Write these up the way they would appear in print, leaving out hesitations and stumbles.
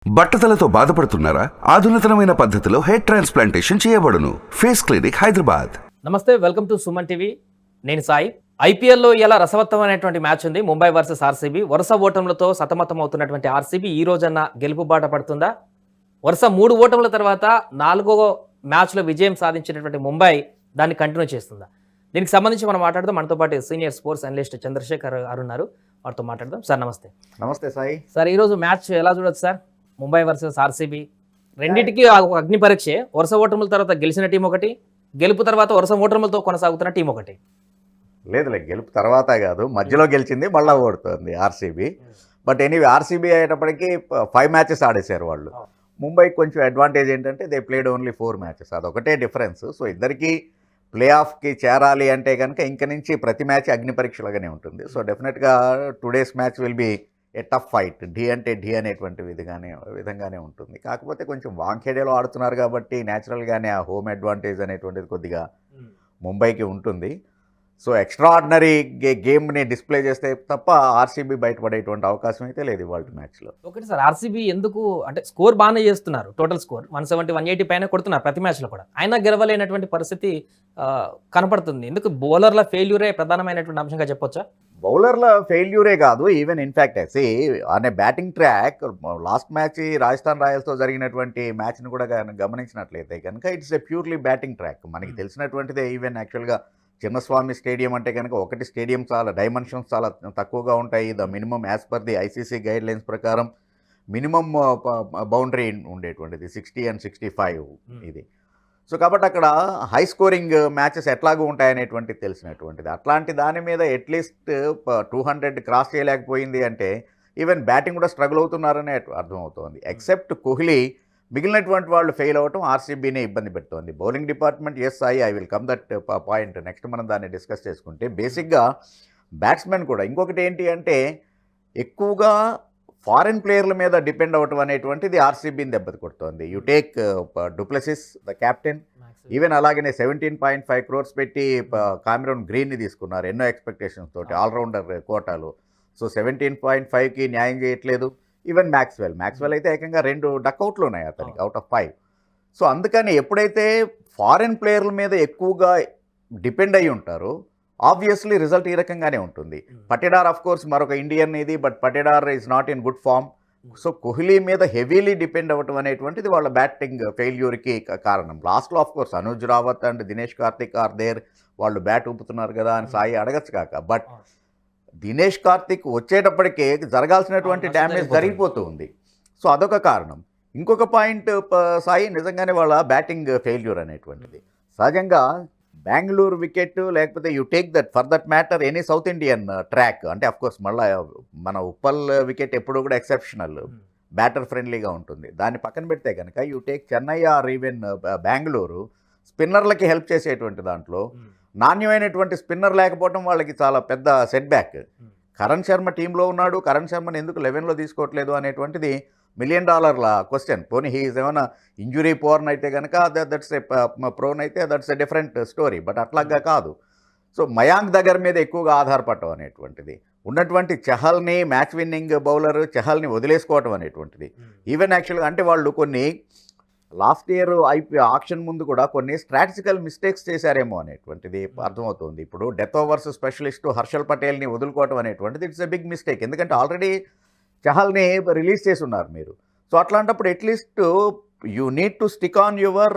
బట్టతలతో బాధపడుతున్నారా? ఆధునితనమైన పద్ధతిలో hair transplantation చేయబడును. Face clinic, Hyderabad. నమస్తే, వెల్కమ్ టు సుమన్ టీవీ. నేను సాయి. ఐపీఎల్లో ఇలా రసవత్తమైనటువంటి మ్యాచ్ ఉంది. Mumbai versus RCB. వరుస ఓటములతో సతమతం అవుతున్నటువంటి ఆర్సీబీ ఈ రోజన్న గెలుపు బాట పడుతుందా? వరుస 3 ఓటముల తర్వాత 4వ మ్యాచ్లో విజయం సాధించినటువంటి ముంబై దాన్ని కంటిన్యూ చేస్తుందా? దీనికి సంబంధించి మనం మాట్లాడదాం. మనతో పాటు సీనియర్ స్పోర్ట్స్ అనలిస్ట్ చంద్రశేఖర్ గారు ఉన్నారు. వారితో మాట్లాడదాం. సార్ నమస్తే. నమస్తే సాయి. సార్, ఈరోజు మ్యాచ్ ఎలా చూడొచ్చు సార్? ముంబై వర్సెస్ ఆర్సీబీ రెండింటికి ఒక అగ్ని పరీక్షే. వరుస ఓటముల తర్వాత గెలిచిన టీం ఒకటి, గెలుపు తర్వాత వరుస ఓటములతో కొనసాగుతున్న టీం ఒకటి. లేదులే, గెలుపు తర్వాత కాదు, మధ్యలో గెలిచింది మళ్ళా ఓడుతుంది ఆర్సీబీ. బట్ ఎనీవే, ఆర్సీబీ అయ్యేటప్పటికి 5 మ్యాచెస్ ఆడేశారు వాళ్ళు. ముంబైకి కొంచెం అడ్వాంటేజ్ ఏంటంటే దే ప్లేడ్ ఓన్లీ 4 మ్యాచెస్, అదొకటే డిఫరెన్స్. సో ఇద్దరికి ప్లే ఆఫ్కి చేరాలి అంటే కనుక ఇంక నుంచి ప్రతి మ్యాచ్ అగ్ని పరీక్షలుగానే ఉంటుంది. సో డెఫినెట్గా today's match will be a tough fight. ఢీ అంటే ఢీ అనేటువంటి విధంగానే ఉంటుంది. కాకపోతే కొంచెం వాంఖేడేలో ఆడుతున్నారు కాబట్టి న్యాచురల్గానే ఆ హోమ్ అడ్వాంటేజ్ అనేటువంటిది కొద్దిగా ముంబైకి ఉంటుంది. సో ఎక్స్ట్రాఆర్డినరీ గేమ్ని డిస్ప్లే చేస్తే తప్ప ఆర్సీబీ బయటపడేటువంటి అవకాశం అయితే లేదు ఇవాళ మ్యాచ్లో. ఒకటి సార్, ఆర్సీబీ ఎందుకు అంటే స్కోర్ బాగానే చేస్తున్నారు, టోటల్ స్కోర్ 170, 180 పైన కొడుతున్నారు ప్రతి మ్యాచ్లో కూడా. అయినా గెలవలేనటువంటి పరిస్థితి కనపడుతుంది. ఎందుకు? బౌలర్ల ఫెయిల్యూరే ప్రధానమైనటువంటి అంశంగా చెప్పొచ్చా? బౌలర్ల ఫెయిల్యూరే కాదు, ఈవెన్ ఇన్ఫ్యాక్ట్ అనే batting track last match Rajasthan రాయల్స్తో జరిగినటువంటి మ్యాచ్ని కూడా గమనించినట్లయితే కనుక it's a purely batting track. మనకి తెలిసినటువంటిదే. ఈవెన్ యాక్చువల్గా చిన్నస్వామి స్టేడియం అంటే కనుక ఒకటి స్టేడియం చాలా డైమెన్షన్స్ చాలా తక్కువగా ఉంటాయి. The minimum as per the ICC guide lines ప్రకారం మినిమం బౌండరీ ఉండేటువంటిది 60 and 65 ఇది. సో కాబట్టి అక్కడ హై స్కోరింగ్ మ్యాచెస్ ఎట్లాగూ ఉంటాయనేటువంటిది తెలిసినటువంటిది. అట్లాంటి దాని మీద అట్లీస్ట్ 200 క్రాస్ చేయలేకపోయింది అంటే ఈవెన్ బ్యాటింగ్ కూడా స్ట్రగుల్ అవుతున్నారనే అర్థమవుతోంది. ఎక్సెప్ట్ కోహ్లీ, మిగిలినటువంటి వాళ్ళు ఫెయిల్ అవ్వటం ఆర్సీబీనే ఇబ్బంది పెడుతోంది. Bowling department, yes I will come that point. Next మనం దాన్ని డిస్కస్ చేసుకుంటే బేసిక్గా బ్యాట్స్మెన్ కూడా ఇంకొకటి ఏంటి అంటే ఎక్కువగా ఫారిన్ ప్లేయర్ల మీద డిపెండ్ అవ్వటం అనేటువంటిది ఆర్సీబీని దెబ్బతి కొడుతోంది. You take du Plessis the captain, even అలాగనే 17.5 crores పెట్టి కామెరూన్ గ్రీన్ని తీసుకున్నారు ఎన్నో ఎక్స్పెక్టేషన్స్ తోటి ఆల్రౌండర్ కోటాలో. సో 17.5కి న్యాయం చేయట్లేదు. ఈవెన్ మ్యాక్స్వెల్ అయితే ఏకంగా 2 డక్అవుట్లు ఉన్నాయి అతనికి అవుట్ ఆఫ్ 5. సో అందుకని ఎప్పుడైతే ఫారిన్ ప్లేయర్ల మీద ఎక్కువగా డిపెండ్ అయ్యి ఉంటారో ఆబ్వియస్లీ రిజల్ట్ ఈ రకంగానే ఉంటుంది. పటేడార్ ఆఫ్ కోర్స్ మరొక ఇండియన్ ఇది, but Patidar is not in good form. So Kohli మీద హెవీలీ డిపెండ్ అవ్వటం అనేటువంటిది వాళ్ళ బ్యాటింగ్ ఫెయిల్యూర్కి కారణం. లాస్ట్లో of course Anuj Rawat and Dinesh Karthik are there, వాళ్ళు బ్యాట్ ఊపుతున్నారు కదా అని సాయి అడగచ్చు కాక, బట్ దినేష్ కార్తిక్ వచ్చేటప్పటికే జరగాల్సినటువంటి డ్యామేజ్ జరిగిపోతూ ఉంది. సో అదొక కారణం. ఇంకొక పాయింట్ సాయి, నిజంగానే వాళ్ళ బ్యాటింగ్ ఫెయిల్యూర్ అనేటువంటిది సహజంగా బెంగళూరు వికెట్, లేకపోతే you take that for that matter any south Indian track అంటే అఫ్కోర్స్ మళ్ళీ మన ఉప్పల్ వికెట్ ఎప్పుడు కూడా ఎక్సెప్షనల్, బ్యాటర్ ఫ్రెండ్లీగా ఉంటుంది. దాన్ని పక్కన పెడితే కనుక you take Chennai or even Bengaluru, స్పిన్నర్లకి హెల్ప్ చేసేటువంటి దాంట్లో నాణ్యమైనటువంటి స్పిన్నర్ లేకపోవడం వాళ్ళకి చాలా పెద్ద సెట్ బ్యాక్. కరణ్ శర్మ టీంలో ఉన్నాడు, కరణ్ శర్మని ఎందుకు 11లో తీసుకోవట్లేదు అనేటువంటిది $1 million క్వశ్చన్. పోనీ హీఈస్ ఏమైనా ఇంజురీ పోర్న్ అయితే కనుక దట్స్ ఏ ప్రోన్ అయితే that's a different story, but అట్లాగా కాదు. సో మయాంక్ దగ్గర మీద ఎక్కువగా ఆధారపడటం అనేటువంటిది, ఉన్నటువంటి చహల్ని మ్యాచ్ విన్నింగ్ బౌలర్ చహల్ని వదిలేసుకోవటం అనేటువంటిది. ఈవెన్ యాక్చువల్గా అంటే వాళ్ళు కొన్ని లాస్ట్ ఇయర్ ఆక్షన్ ముందు కూడా కొన్ని స్ట్రాటజికల్ మిస్టేక్స్ చేశారేమో అనేటువంటిది అర్థమవుతుంది. ఇప్పుడు డెత్ ఓవర్స్ స్పెషలిస్టు హర్షల్ పటేల్ని వదులుకోవటం అనేటువంటిది ఇట్స్ ఎ బిగ్ మిస్టేక్. ఎందుకంటే ఆల్రెడీ చహల్ని రిలీజ్ చేసి ఉన్నారు మీరు. సో అట్లాంటప్పుడు at least you need to stick on your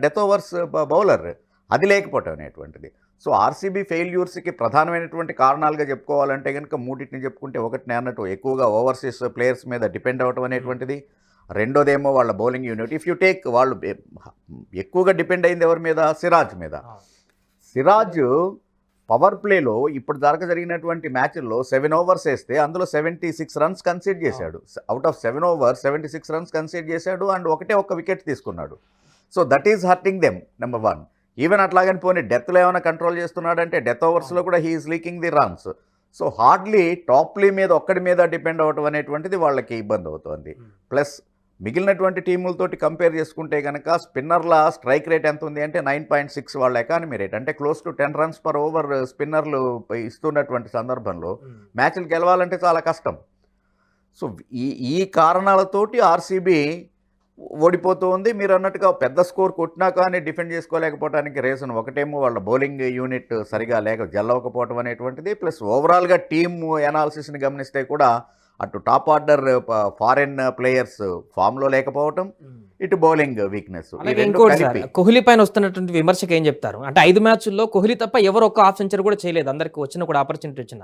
death overs bowler, అది లేకపోవటం అనేటువంటిది. సో ఆర్సీబీ ఫెయిల్యూర్స్కి ప్రధానమైనటువంటి కారణాలుగా చెప్పుకోవాలంటే కనుక మూడింటిని చెప్పుకుంటే, ఒకటి నేను అన్నట్టు ఎక్కువగా ఓవర్సీస్ ప్లేయర్స్ మీద డిపెండ్ అవ్వటం అనేటువంటిది, రెండోదేమో వాళ్ళ bowling unit. If you take వాళ్ళు ఎక్కువగా డిపెండ్ అయింది ఎవరి మీద? సిరాజ్ మీద. సిరాజ్ పవర్ ప్లేలో ఇప్పుడు దాకా జరిగినటువంటి మ్యాచ్ల్లో 7 overs వేస్తే అందులో 76 runs కన్సీడ్ చేశాడు. Out of 7 overs 76 runs concede చేశాడు అండ్ ఒక్క వికెట్ తీసుకున్నాడు. So that is hurting them, number 1. Even అట్లాగని పోనీ డెత్లో ఏమైనా కంట్రోల్ చేస్తున్నాడంటే డెత్ ఓవర్స్లో కూడా he is leaking the runs. So hardly Topley మీద ఒక్కడి మీద డిపెండ్ అవ్వటం అనేటువంటిది వాళ్ళకి ఇబ్బంది అవుతుంది. ప్లస్ మిగిలినటువంటి టీములతోటి కంపేర్ చేసుకుంటే కనుక స్పిన్నర్ల స్ట్రైక్ రేట్ ఎంత ఉంది అంటే 9.6 వాళ్ళ ఎకానమీ రేట్, అంటే close to 10 runs per over స్పిన్నర్లు ఇస్తున్నటువంటి సందర్భంలో మ్యాచ్లు గెలవాలంటే చాలా కష్టం. సో ఈ కారణాలతోటి ఆర్సీబీ ఓడిపోతూ ఉంది. మీరు అన్నట్టుగా పెద్ద స్కోర్ కొట్టినా కానీ డిఫెండ్ చేసుకోలేకపోవడానికి రీజన్ ఒకటేమో వాళ్ళ బౌలింగ్ యూనిట్ సరిగా జల్లవకపోవటం అనేటువంటిది, ప్లస్ ఓవరాల్గా టీమ్ ఎనాలిసిస్ని గమనిస్తే కూడా అటు టాప్ ఆర్డర్ ఫారెన్ ప్లేయర్స్ ఫామ్లో లేకపోవటం, ఇటు బౌలింగ్ వీక్నెస్. అలాగే ఇంకోటి సార్, కోహ్లీ పైన వస్తున్నటువంటి విమర్శకు ఏం చెప్తారు అంటే 5 మ్యాచ్ల్లో కోహ్లీ తప్ప ఎవరు ఒక్క హాఫ్ సెంచరీ కూడా చేయలేదు. అందరికి వచ్చిన కూడా ఆపర్చునిటీ వచ్చిన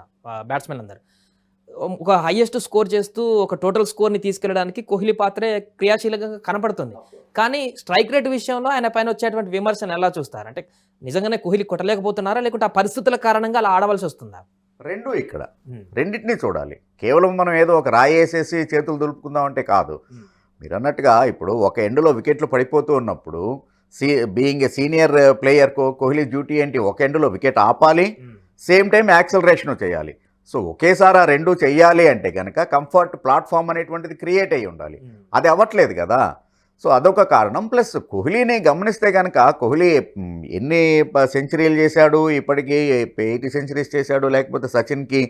బ్యాట్స్మెన్ అందరు ఒక హైయెస్ట్ స్కోర్ చేస్తూ ఒక టోటల్ స్కోర్ని తీసుకెళ్ళడానికి కోహ్లీ పాత్రే క్రియాశీలంగా కనపడుతుంది. కానీ స్ట్రైక్ రేట్ విషయంలో ఆయన పైన వచ్చేటువంటి విమర్శను ఎలా చూస్తారు? అంటే నిజంగానే కోహ్లీ కొట్టలేకపోతున్నారా, లేకుంటే ఆ పరిస్థితుల కారణంగా అలా ఆడవలసి వస్తుందా? రెండు ఇక్కడ రెండింటినీ చూడాలి. కేవలం మనం ఏదో ఒక రాయి వేసేసి చేతులు దులుపుకుందాం అంటే కాదు. మీరు అన్నట్టుగా ఇప్పుడు ఒక ఎండ్లో వికెట్లు పడిపోతూ ఉన్నప్పుడు being a senior player Kohli duty ఏంటి? ఒక ఎండ్లో వికెట్ ఆపాలి, సేమ్ టైం యాక్సలరేషన్ చేయాలి. సో ఒకేసారి ఆ రెండు చెయ్యాలి అంటే కనుక కంఫర్ట్ ప్లాట్ఫామ్ అనేటువంటిది క్రియేట్ అయ్యి ఉండాలి. అది అవ్వట్లేదు కదా. సో అదొక కారణం. ప్లస్ కోహ్లీని గమనిస్తే కనుక కోహ్లీ ఎన్ని సెంచరీలు చేశాడు, ఇప్పటికీ 80 సెంచరీస్ చేశాడు, లేకపోతే సచిన్కి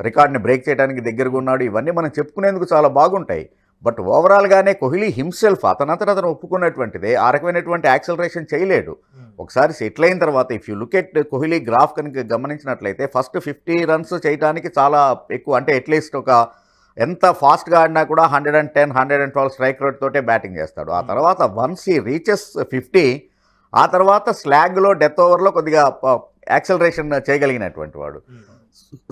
రికార్డ్ని బ్రేక్ చేయడానికి దగ్గరగా ఉన్నాడు. ఇవన్నీ మనం చెప్పుకునేందుకు చాలా బాగుంటాయి. బట్ ఓవరాల్గానే కోహ్లీ హిమ్సెల్ఫ్ అతను ఒప్పుకున్నటువంటిదే ఆ రకమైనటువంటి యాక్సలరేషన్ చేయలేడు. ఒకసారి సెటిల్ అయిన తర్వాత if you look at Kohli graph కనుక గమనించినట్లయితే ఫస్ట్ 50 రన్స్ చేయడానికి చాలా ఎక్కువ, అంటే అట్లీస్ట్ ఒక ఎంత ఫాస్ట్గా ఆడినా కూడా 110, 112 స్ట్రైక్ రేట్ తోటే బ్యాటింగ్ చేస్తాడు. ఆ తర్వాత వన్స్ ఈ రీచెస్ 50, ఆ తర్వాత స్లాగ్లో డెత్ ఓవర్లో కొద్దిగా యాక్సలరేషన్ చేయగలిగినటువంటి వాడు.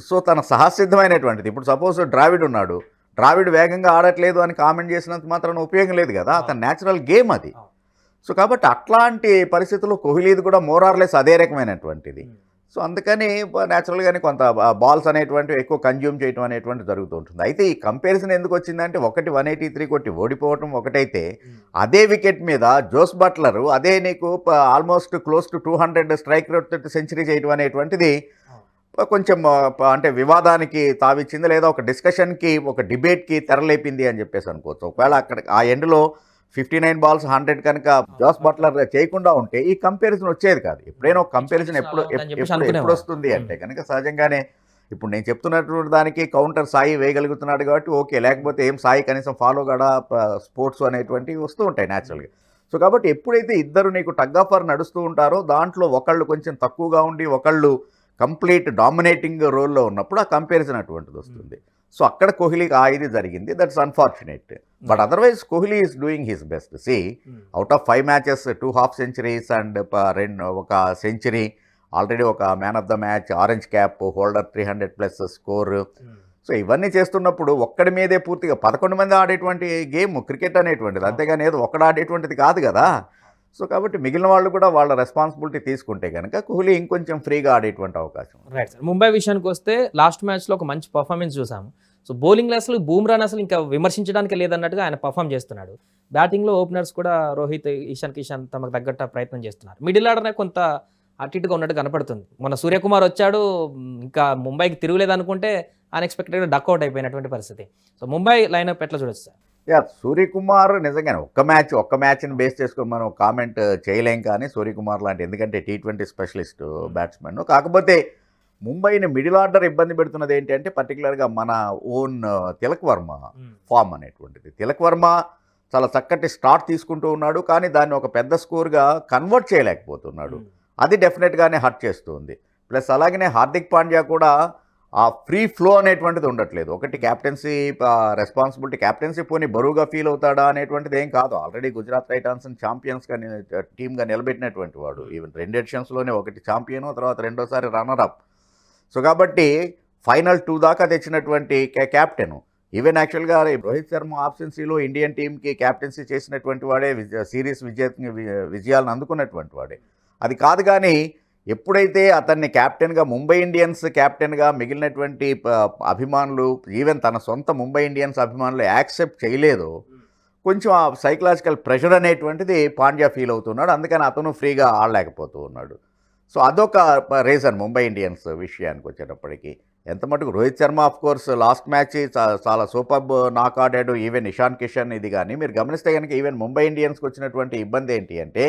సో తన సహసిద్ధమైనటువంటిది. ఇప్పుడు సపోజ్ ద్రావిడ్ ఉన్నాడు, ద్రావిడ్ వేగంగా ఆడట్లేదు అని కామెంట్ చేసినంత మాత్రం ఉపయోగం లేదు కదా. అతని న్యాచురల్ గేమ్ అది. సో కాబట్టి అట్లాంటి పరిస్థితుల్లో కోహ్లీది కూడా మోరార్లెస్ అదే రకమైనటువంటిది. సో అందుకని న్యాచురల్గానే కొంత బాల్స్ అనేటువంటివి ఎక్కువ కన్జ్యూమ్ చేయడం అనేటువంటి జరుగుతూ ఉంటుంది. అయితే ఈ కంపారిజన్ ఎందుకు వచ్చిందంటే ఒకటి 183 కొట్టి ఓడిపోవటం ఒకటైతే, అదే వికెట్ మీద జోస్ బట్లర్ అదే నీకు almost close to 200 strike rate తోటి సెంచరీ చేయడం అనేటువంటిది కొంచెం అంటే వివాదానికి తావిచ్చింది, లేదా ఒక డిస్కషన్కి ఒక డిబేట్కి తెరలేపింది అని చెప్పేసి అనుకోవచ్చు. ఒకవేళ అక్కడ ఆ ఎండ్లో 59 బాల్స్ 100 కనుక జోస్ బట్లర్ చేయకుండా ఉంటే ఈ కంపారిజన్ వచ్చేది కాదు. ఎప్పుడైనా ఒక కంపారిజన్ ఎప్పుడు వస్తుంది అంటే కనుక సహజంగానే ఇప్పుడు నేను చెప్తున్నటువంటి దానికి కౌంటర్ సాయి వేయగలుగుతున్నాడు కాబట్టి ఓకే, లేకపోతే ఏం సాయి కనీసం ఫాలో కూడా స్పోర్ట్స్ అనేటువంటివి వస్తూ ఉంటాయి న్యాచురల్గా. సో కాబట్టి ఎప్పుడైతే ఇద్దరు నీకు టగ్ ఆఫ్ వార్ నడుస్తూ ఉంటారో దాంట్లో ఒకళ్ళు కొంచెం తక్కువగా ఉండి ఒకళ్ళు కంప్లీట్ డామినేటింగ్ రోల్లో ఉన్నప్పుడు ఆ కంపారిజన్ అటువంటిది వస్తుంది. సో అక్కడ కోహ్లీకి ఇది జరిగింది. That's unfortunate. But otherwise Kohli is doing his best. Out of 5 matches 2 half centuries and ఒక సెంచరీ, ఆల్రెడీ ఒక man of the match, orange cap holder, 300+ score. So ఇవన్నీ చేస్తున్నప్పుడు ఒక్కడి మీదే పూర్తిగా 11 మంది ఆడేటువంటి గేమ్ క్రికెట్ అనేటువంటిది, అంతేగాని ఏదో ఒక్కడు ఆడేటువంటిది కాదు కదా. సో కాబట్టి మిగిలిన వాళ్ళు కూడా వాళ్ళ రెస్పాన్సిబిలిటీ తీసుకుంటే కనుక కోహ్లీ ఇంకొంచెం ఫ్రీగా ఆడేటువంటి అవకాశం. Right sir. ముంబై విషయానికి వస్తే లాస్ట్ మ్యాచ్లో ఒక మంచి పర్ఫార్మెన్స్ చూసాము. సో బౌలింగ్లో అసలు బూమ్రాన్ అసలు ఇంకా విమర్శించడానికి లేదన్నట్టుగా ఆయన పర్ఫామ్ చేస్తున్నాడు. బ్యాటింగ్లో ఓపెనర్స్ కూడా రోహిత్, ఇషాన్ కిషాన్ తమకు తగ్గట్టు ప్రయత్నం చేస్తున్నారు. మిడిల్ ఆర్డర్ కొంత అటు ఇటుగా ఉన్నట్టు కనపడుతుంది. మన సూర్యకుమార్ వచ్చాడు, ఇంకా ముంబైకి తిరుగులేదనుకుంటే అన్ఎక్స్పెక్టెడ్గా డక్అవుట్ అయిపోయినటువంటి పరిస్థితి. సో ముంబై లైనప్ ఎట్లా చూడొచ్చు సార్? సూర్యకుమార్ నిజంగానే ఒక్క మ్యాచ్ని బేస్ చేసుకొని మనం కామెంట్ చేయలేం, కానీ సూర్యకుమార్ లాంటి, ఎందుకంటే T20 స్పెషలిస్ట్ బ్యాట్స్మెన్. కాకపోతే ముంబైని మిడిల్ ఆర్డర్ ఇబ్బంది పెడుతున్నది ఏంటి అంటే పర్టికులర్గా మన ఓన్ తిలక్ వర్మ ఫామ్ అనేటువంటిది. తిలక్ వర్మ చాలా చక్కటి స్టార్ట్ తీసుకుంటూ ఉన్నాడు, కానీ దాన్ని ఒక పెద్ద స్కోర్గా కన్వర్ట్ చేయలేకపోతున్నాడు. అది డెఫినెట్గానే హర్ట్ చేస్తుంది. ప్లస్ అలాగనే హార్దిక్ పాండ్యా కూడా ఆ ఫ్రీ ఫ్లో అనేటువంటిది ఉండట్లేదు. ఒకటి క్యాప్టెన్సీ రెస్పాన్సిబిలిటీ, క్యాప్టెన్సీ పోనీ బరువుగా ఫీల్ అవుతాడా అనేటువంటిది ఏం కాదు. ఆల్రెడీ గుజరాత్ టైటాన్స్ని ఛాంపియన్స్గా టీమ్గా నిలబెట్టినటువంటి వాడు. ఈవెన్ 2 ఎడిషన్స్లోనే ఒకటి ఛాంపియన్, తర్వాత రెండోసారి రన్నర్ అప్. సో కాబట్టి ఫైనల్ 2 దాకా తెచ్చినటువంటి క్యాప్టెన్. ఈవెన్ యాక్చువల్గా రోహిత్ శర్మ ఆబ్సెన్సీలో ఇండియన్ టీంకి క్యాప్టెన్సీ చేసినటువంటి వాడే, సిరీస్ విజయాలను అందుకున్నటువంటి వాడే. అది కాదు, కానీ ఎప్పుడైతే అతన్ని క్యాప్టెన్గా, ముంబై ఇండియన్స్ క్యాప్టెన్గా మిగిలినటువంటి అభిమానులు, ఈవెన్ తన సొంత ముంబై ఇండియన్స్ అభిమానులు యాక్సెప్ట్ చేయలేదో, కొంచెం ఆ సైకలాజికల్ ప్రెషర్ అనేటువంటిది పాండ్యా ఫీల్ అవుతున్నాడు. అందుకని అతను ఫ్రీగా ఆడలేకపోతూ ఉన్నాడు. సో అదొక రీజన్ ముంబై ఇండియన్స్ విషయానికి వచ్చేటప్పటికి. ఎంత మటుకు Rohit Sharma of course last match చాలా సూపర్బ్ నాక్ ఆడాడు. ఈవెన్ ఇషాన్ కిషన్ ఇది కానీ మీరు గమనిస్తే కనుక ఈవెన్ ముంబై ఇండియన్స్కి వచ్చినటువంటి ఇబ్బంది ఏంటి అంటే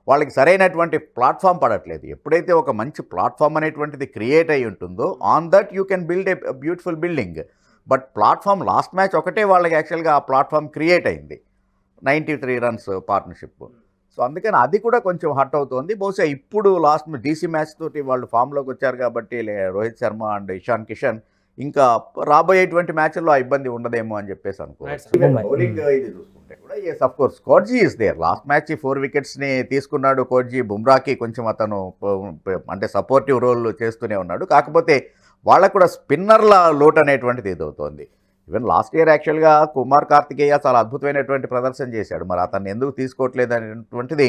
వాళ్ళకి సరైనటువంటి ప్లాట్ఫామ్ పడట్లేదు. ఎప్పుడైతే ఒక మంచి ప్లాట్ఫామ్ అనేటువంటిది క్రియేట్ అయి ఉంటుందో on that you can build a beautiful building. But platform last match ఒకటే వాళ్ళకి యాక్చువల్గా ఆ ప్లాట్ఫామ్ క్రియేట్ అయింది, 93 రన్స్ పార్ట్నర్షిప్. సో అందుకని అది కూడా కొంచెం హర్ట్ అవుతోంది. బహుశా ఇప్పుడు లాస్ట్ డీసీ మ్యాచ్ తోటి వాళ్ళు ఫామ్లోకి వచ్చారు కాబట్టి రోహిత్ శర్మ అండ్ ఇషాన్ కిషన్ ఇంకా రాబోయేటువంటి మ్యాచ్ల్లో ఆ ఇబ్బంది ఉండదేమో అని చెప్పేసి అనుకోవచ్చు. Mumbai. బౌలింగ్ ఇది చూసుకుంటే కూడా yes of course Coetzee is there. Last match 4 వికెట్స్ని తీసుకున్నాడు కోర్జీ. బుమ్రాకి కొంచెం అతను అంటే సపోర్టివ్ రోల్ చేస్తూనే ఉన్నాడు. కాకపోతే వాళ్ళకు కూడా స్పిన్నర్ల లోటు అనేటువంటిది ఎదుగుతోంది. ఈవెన్ లాస్ట్ ఇయర్ యాక్చువల్గా కుమార్ కార్తికేయ చాలా అద్భుతమైనటువంటి ప్రదర్శన చేశాడు. మరి అతన్ని ఎందుకు తీసుకోవట్లేదు అనేటువంటిది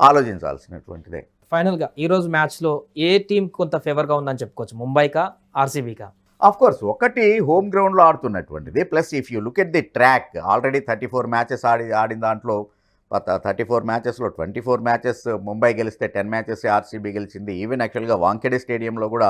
ఆలోచించాల్సినటువంటిదే. ఫైనల్గా ఈ రోజు మ్యాచ్లో ఏ టీం కొంత ఫేవర్గా ఉందని చెప్పుకోవచ్చు, ముంబైకా ఆర్సీబీకా? ఆఫ్ కోర్స్ ఒకటి హోమ్ గ్రౌండ్లో ఆడుతున్నటువంటిది, plus if you look at the track already 34 matches ఆడిన దాంట్లో 34 మ్యాచెస్లో 24 మ్యాచెస్ ముంబై గెలిస్తే 10 మ్యాచెస్ ఆర్సీబీ గెలిచింది. ఈవెన్ యాక్చువల్గా వాంఖెడే స్టేడియంలో కూడా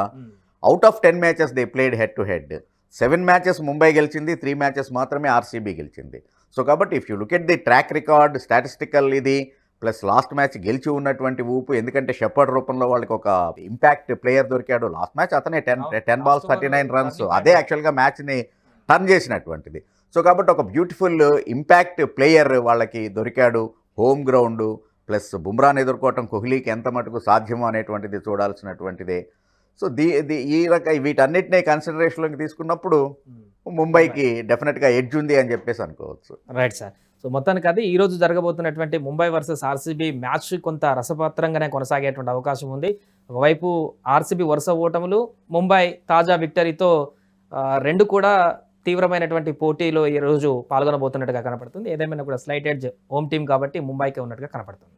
out of 10 matches they played head to head. 7 matches Mumbai గెలిచింది, 3 మ్యాచెస్ మాత్రమే ఆర్సీబీ గెలిచింది. సో కాబట్టి if you look at the track record statistical ఇది ప్లస్ లాస్ట్ మ్యాచ్ గెలిచి ఉన్నటువంటి ఊపు, ఎందుకంటే షెపర్డ్ రూపంలో వాళ్ళకి ఒక ఇంపాక్ట్ ప్లేయర్ దొరికాడు. లాస్ట్ మ్యాచ్ అతనే 10 balls 39 runs, అదే యాక్చువల్గా మ్యాచ్ని టర్న్ చేసినటువంటిది. సో కాబట్టి ఒక బ్యూటిఫుల్ ఇంపాక్ట్ ప్లేయర్ వాళ్ళకి దొరికాడు. హోమ్ గ్రౌండ్ ప్లస్ బుమ్రాని ఎదుర్కోవటం కోహ్లీకి ఎంత మటుకు సాధ్యమో అనేటువంటిది చూడాల్సినటువంటిదే. సో ఈ వీటన్నిటినీ కన్సిడరేషన్లోకి తీసుకున్నప్పుడు ముంబైకి డెఫినెట్గా ఎడ్జ్ ఉంది అని చెప్పేసి అనుకోవచ్చు. Right sir. సో మొత్తానికి అది ఈ రోజు జరగబోతున్నటువంటి ముంబై వర్సెస్ ఆర్సీబీ మ్యాచ్ కొంత రసపాత్రంగానే కొనసాగేటువంటి అవకాశం ఉంది. ఒకవైపు ఆర్సీబీ వరుస ఓటములు, ముంబై తాజా విక్టరీతో రెండు కూడా తీవ్రమైనటువంటి పోటీలో ఈ రోజు పాల్గొనబోతున్నట్టుగా కనపడుతుంది. ఏదేమైనా కూడా స్లైట్ ఎడ్జ్ హోమ్ టీం కాబట్టి ముంబైకే ఉన్నట్టుగా కనపడుతుంది.